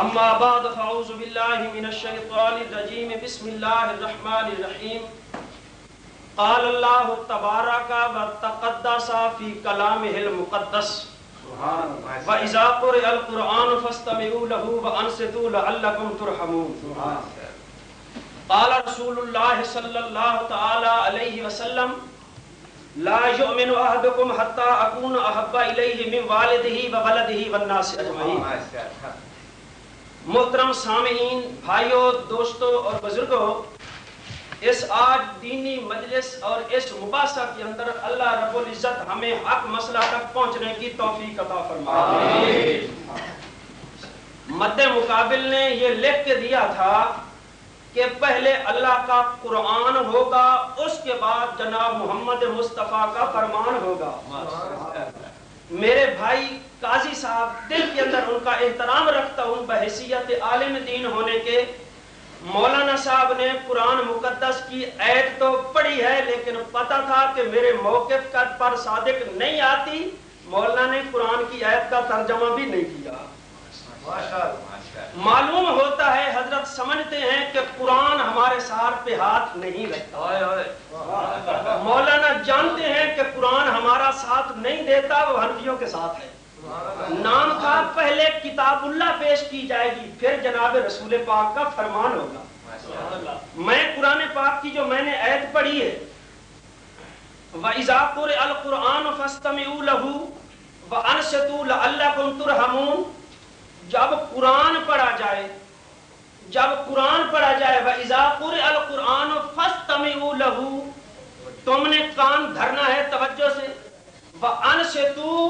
اما بعد فاعوذ باللہ من الشیطان الرجیم بسم اللہ الرحمن الرحیم قال اللہ تبارک و تقدس فی کلامہ المقدس وَإِذَا قُرِئَ الْقُرْآنُ فَاسْتَمِعُوا لَهُ وَأَنصِتُوا لَعَلَّكُمْ تُرْحَمُونَ قال رسول اللہ صلی اللہ تعالی علیہ وسلم لا يؤمن احدكم حتى اكون احب اليه من والده وولده والناس اجمعین۔ محترم سامعین، بھائیوں، دوستوں اور بزرگوں، اس آج دینی مجلس اور اس مباحثہ کے اندر اللہ رب العزت ہمیں حق مسئلہ تک پہنچنے کی توفیق عطا فرمائے۔ مد مقابل نے یہ لکھ کے دیا تھا کہ پہلے اللہ کا قرآن ہوگا، اس کے بعد جناب محمد مصطفیٰ کا فرمان ہوگا۔ میرے بھائی قاضی صاحب دل کے اندر ان کا احترام رکھتا ہوں بحیثیت عالم دین ہونے کے، مولانا صاحب نے قرآن مقدس کی آیت تو پڑھی ہے لیکن پتہ تھا کہ میرے موقف پر صادق نہیں آتی، مولانا نے قرآن کی آیت کا ترجمہ بھی نہیں کیا۔ معلوم ہوتا ہے حضرت سمجھتے ہیں کہ قرآن ہمارے سار پہ ہاتھ نہیں رکھتا، مولانا جانتے ہیں کہ قرآن ہمارا ساتھ نہیں دیتا، وہ حنفیوں کے ساتھ ہے۔ نام تھا پہلے کتاب اللہ پیش کی جائے گی، پھر جناب رسول پاک کا فرمان ہوگا۔ میں قرآن پاک کی جو میں نے آیت پڑھی ہے وَإِذَا قُرِئَ الْقُرْآنُ فَاسْتَمِعُوا لَهُ وَأَنصِتُوا لَعَلَّكُمْ تُرْحَمُونَ، جب قرآن پڑھا جائے وَإِذَا قُرِئَ الْقُرْآنُ فَاسْتَمِعُوا لَهُ، تم نے کان دھرنا ہے توجہ سے، وَأَنصِتُوا،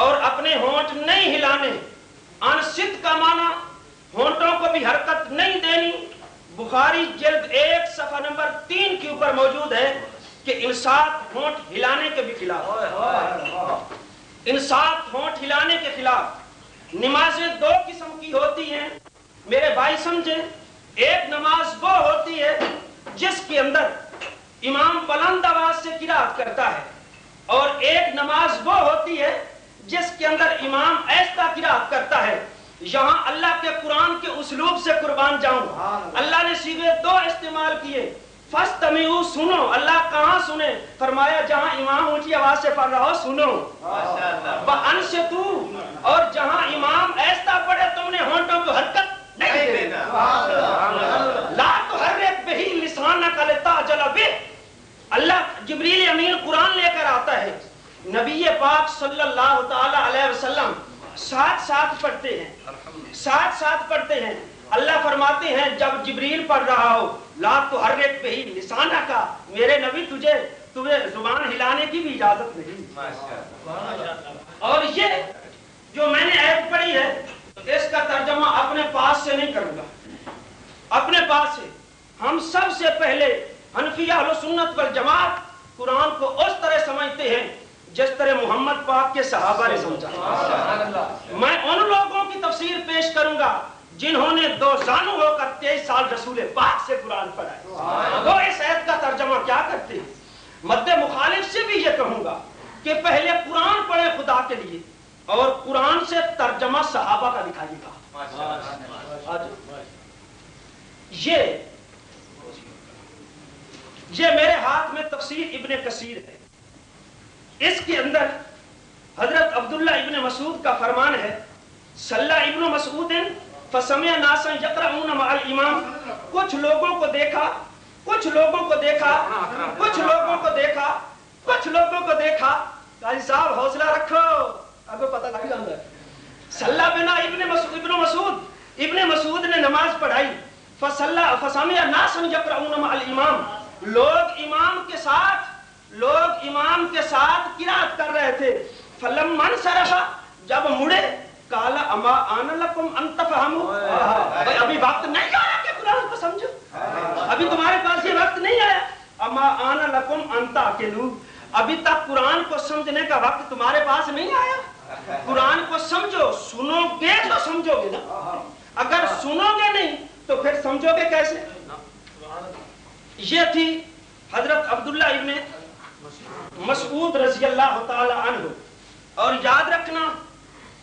اور اپنے ہونٹ نہیں ہلانے۔ انصت کا معنی ہونٹوں کو بھی حرکت نہیں دینی۔ بخاری جلد 1 صفحہ نمبر 3 کے اوپر موجود ہے کہ انصات ہونٹ ہلانے کے بھی خلاف، انصات ہونٹ ہلانے کے خلاف۔ نمازیں 2 قسم کی ہوتی ہیں میرے بھائی سمجھیں، ایک نماز وہ ہوتی ہے جس کے اندر امام بلند آواز سے قرات کرتا ہے، اور ایک نماز وہ ہوتی ہے جس کے اندر امام ایسا قرات کرتا ہے۔ یہاں اللہ کے قرآن کے اسلوب سے قربان جاؤں، اللہ نے صیغے 2 استعمال کیے۔ فاستمعوا، سنو۔ اللہ کہاں سنے؟ فرمایا جہاں امام اونچی آواز سے پڑھ رہا ہو سنو۔ وانصتوا، اور جہاں امام ایسا پڑھے تم نے ہونٹوں کو حرکت نہیں دینا۔ لا تحرک بہ لسانک لتعجل بہ، اللہ جبریل امین قرآن لے کر آتا ہے، نبی پاک صلی اللہ تعالی علیہ وسلم ساتھ پڑھتے ہیں۔ اللہ فرماتے ہیں جب جبریل پڑھ رہا ہو لا تحرک بہ لسانک، میرے نبی تمہیں زبان ہلانے کی بھی اجازت نہیں۔ اور یہ جو میں نے آیت پڑھی ہے اس کا ترجمہ اپنے پاس سے نہیں کروں گا، اپنے پاس سے۔ ہم سب سے پہلے حنفیہ اہل سنت والجماعت قرآن کو اس طرح سمجھتے ہیں جس طرح محمد پاک کے صحابہ نے سمجھا۔ میں ان لوگوں کی تفسیر پیش کروں گا جنہوں نے 2 زانو ہو کر 23 سال رسول پاک سے قرآن پڑھا ہے، وہ اس آیت کا ترجمہ کیا کرتے ہیں۔ مد مخالف سے بھی یہ کہوں گا کہ پہلے قرآن پڑھے خدا کے لیے اور قرآن سے ترجمہ صحابہ کا دکھائیے گا۔ یہ میرے ہاتھ میں تفسیر ابن کثیر ہے، اس کے اندر حضرت عبداللہ ابن مسعود کا فرمان ہے صلی ابن مسعود فسمع ناسا یقرؤون مع الامام، کچھ لوگوں کو دیکھا قاضی صاحب حوصلہ رکھو، اب پتہ لگ جاتا ہے۔ صلی بنا ابن مسعود نے نماز پڑھائی، فسمع ناسا یقرؤون مع الامام، لوگ امام کے ساتھ قرات کر رہے تھے۔ فلما انصرف، جب مڑے، قال اما آن لکم ان تفہموا، ابھی وقت نہیں آیا کہ قرآن کو سمجھو، ابھی تمہارے پاس یہ وقت نہیں آیا۔ اما آن لکم ان تعقلوا، ابھی تک قرآن کو سمجھنے کا وقت تمہارے پاس نہیں آیا۔ قرآن کو سمجھو، سنو گے تو سمجھو گے نا، اگر سنو گے نہیں تو پھر سمجھو گے کیسے؟ یہ تھی حضرت عبداللہ ابن مسعود رضی اللہ تعالی عنہ۔ اور یاد رکھنا